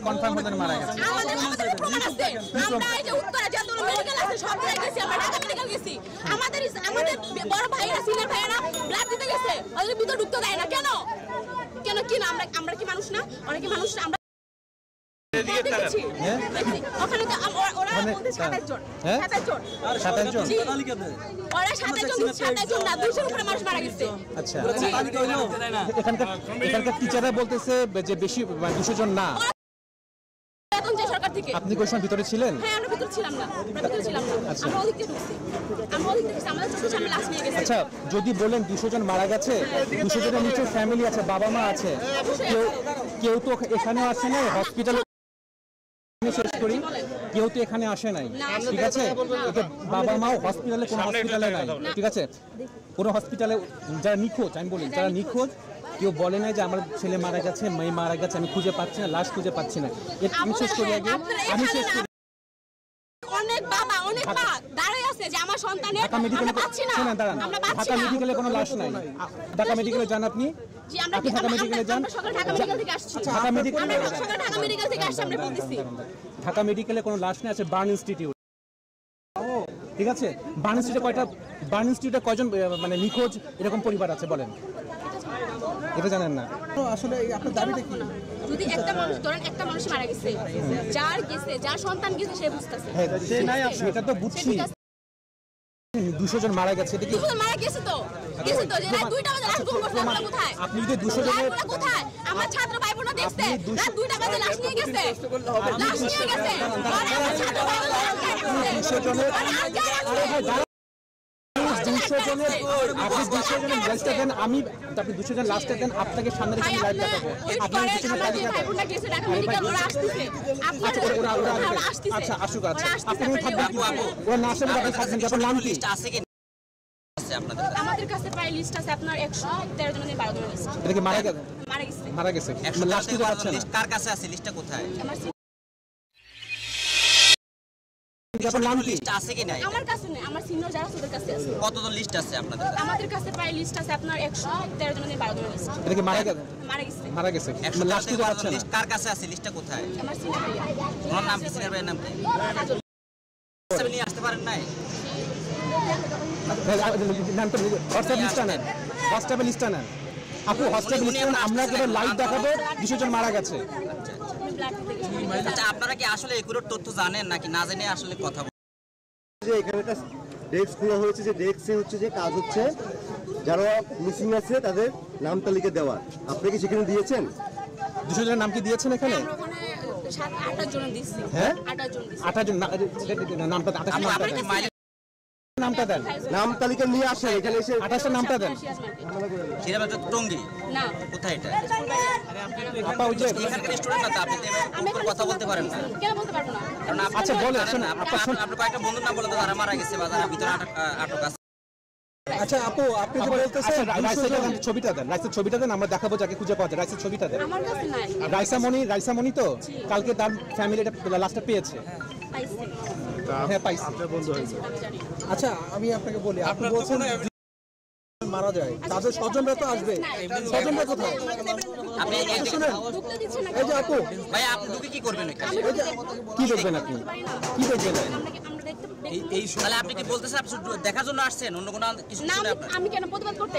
Confirm হতে মারা গেছে। আমাদের প্রমাণ আছে। আমরা এই যে উত্তরা যতগুলো মেডিকেল আছে সব জায়গায় গেছি, আমরা ঢাকা মেডিকেল গেছি। আমাদের বড় ভাইরা সিনিয়র ভাইরা ব্লাড দিতে গেছে, ওদের ভিতর ঢুকতে দেয় না কেন? কেন কি না আমরা কি মানুষ না? অনেকে মানুষ না। আমরা ওখানে তো ওরা 27 জন। ওরা 27 জন না 200 উপরে মানুষ মারা গেছে। আচ্ছা এখানকার টিচাররা বলতেছে যে বেশি 200 জন না। এখন যে সরকার থেকে আপনি কোন সময় ভিতরে ছিলেন? হ্যাঁ আমরা ভিতরে ছিলাম না, আমরা ওদিকে ঢুকছি, আমাদের চোখের সামনে লাশ নিয়ে গেছে। আচ্ছা যদি বলেন 200 জন মারা গেছে, 200 জনের নিচে ফ্যামিলি আছে, বাবা মা আছে, কেউ তো এখানে আসে নাই হসপিটালে, শেষ করি কেউ তো এখানে আসে নাই, ঠিক আছে? বাবা মাও হসপিটালে, কোনো হসপিটালে নাই, ঠিক আছে? কোনো হসপিটালে যারা নিখোঁজ, আমি বলি যারা নিখোঁজ, কেউ বলে নাই যে আমার ছেলে মারা গেছে, মেয়ে মারা গেছে, আমি খুঁজে পাচ্ছি না, লাশ খুঁজে পাচ্ছি না। আমি শেষ করি আগে, আমি শেষ করি। অনেক বাবা অনেক মা দাঁড়ায় আছে যে আমার সন্তানের ঢাকা মেডিকেলে ঢাকা মেডিকেলে কোনো লাশ নাই। ঢাকা মেডিকেলে যান আপনি? জি আমরা ঢাকা মেডিকেলে যান। সকাল ঢাকা মেডিকেল থেকে আসছি। ঢাকা মেডিকেলে সকাল ঢাকা মেডিকেল থেকে আসছি, আমরা বলতেছি ঢাকা মেডিকেলে কোনো লাশ নেই, আছে বার্ন ইনস্টিটিউট, ঠিক আছে? বার্ন ইনস্টিটিউটে বার্ন ইনস্টিটিউটে কয়জন মানে নিখোঁজ এরকম পরিবার আছে বলেন? এটা জানেন না আসলে? আপনার দাবিটা কি? যদি একটা মানুষ ধরেন একটা মানুষ মারা গেছে, যার সন্তান গেছে সে বুঝতেছে, হ্যাঁ সে নাই, সেটা তো বুঝছি। 200 জন মারা গেছে, দেখি 200 জন মারা গেছে তো যে রাত 2টা বাজে লাশ গুম করছে, আমরা কোথায়? আপনি যদি 200 জনের কোথায় আমার ছাত্র ভাই বোনরা দেখছে রাত 2টা বাজে লাশ নিয়ে গেছে, লাশ নিয়ে গেছে, আর আমার ছাত্র ভাই বোনরা 200 জনের 200 জনের আপনি 200 জনের লাস্টে দেন, আপনি 200 জন লাস্টে দেন, আপনাকে সামনে রেখে লাইভ দেখাবো। আপনি কিছু না কাজে যাবেন। আচ্ছা আসুক, আচ্ছা আপনি থাকবেন, ওরা না আসলে আপনি থাকবেন। আপনার নাম কি? আমাদের কাছে প্রায় লিস্ট আছে আপনার 113 জনের 12 জনের লিস্ট। এটা কি মারা গেছে? মারা গেছে। লাশ খুঁজে পাচ্ছেন না? কার কাছে আছে লিস্টটা? কোথায়? আপনার নাম কি? লিস্ট আছে কি নাই? আমার কাছে নেই, আমার সিনিয়র যারা ওদের কাছে আছে। কতজন লিস্ট আছে আপনাদের কাছে? আমাদের কাছে প্রায় লিস্ট আছে আপনার 113 জনের 12 জনের লিস্ট। এটা কি মারা গেছে? মারা গেছে। লাশ খুঁজে পাচ্ছেন না? কার কাছে আছে লিস্টটা? কোথায়? আমার সিনিয়র ভাই। ওনার নাম কি? সিনিয়র ভাইয়ের নাম কি? কাজল। নিয়ে আসতে পারেন নাই? হোয়াটসঅ্যাপ লিস্টটা নেন, হোয়াটসঅ্যাপে লিস্টটা নেন। আপু হোয়াটসঅ্যাপ লিস্টটা নেন, আমরা কেবল লাইভ দেখাবো 200 জন মারা গেছে। আচ্ছা আপনারা কি আসলে এগুলোর তথ্য জানেন নাকি না জেনে আসলে কথা বলেন? যে এখানে একটা ডেস্ক খোলা হয়েছে, যে ডেস্কে হচ্ছে যে কাজ হচ্ছে যারা মিসিং আছে তাদের নাম তালিকা দেওয়া। আপনি কি সেখানে দিয়েছেন? 200 জনের নাম কি দিয়েছেন এখানে? আমরা ওখানে 7-8 জন দিছি। হ্যাঁ 8 জন দিছি। 8 জন নামটা 28 নামটা দেন, নাম তালিকা নিয়ে আসেন এখানে এসে 28 নামটা দেন। সিরাজ টঙ্গী না কোথায় এটা? আপা ওই যে এখানকার স্টুডেন্ট না তো, আপনি তো কথা বলতে পারেন না। কেন বলতে পারবো না? কারণ আপনি আচ্ছা বলেন, আপনি কয়েকটা বন্ধুর নাম বলে তো তারা মারা গেছে বা তারা ভিতরে আটক আছে। আচ্ছা আপু আপনি যে বলতেছেন রাইসের ছবিটা দেন, রাইসের ছবিটা দেন, আমরা দেখাবো যাকে খুঁজে পাওয়া যায়। রাইসের ছবিটা দেন। আমার কাছে নাই। রাইসামণি তো কালকে তার ফ্যামিলি এটা লাস্টটা পেয়েছে। পাইছি। হ্যাঁ পাইছি। আপনার বন্ধু হয়েছে। আচ্ছা আমি আপনাকে বলি, আপনি বলছেন মারা যায়, তাদের স্বজনরা তো আসবে, স্বজনরা কোথায়? আপনি ঢুকতে দিচ্ছে না। এই যে আপু ভাই আপনি ঢুকে কি করবেন এখানে? কি দেখবেন আপনি? কি দেখবেন? আমরা দেখতে তাহলে আপনি কি বলতেছেন আপনি দেখার জন্য আসছেন? অন্য কোনো কিছু না, আমি কেন প্রতিবাদ করতে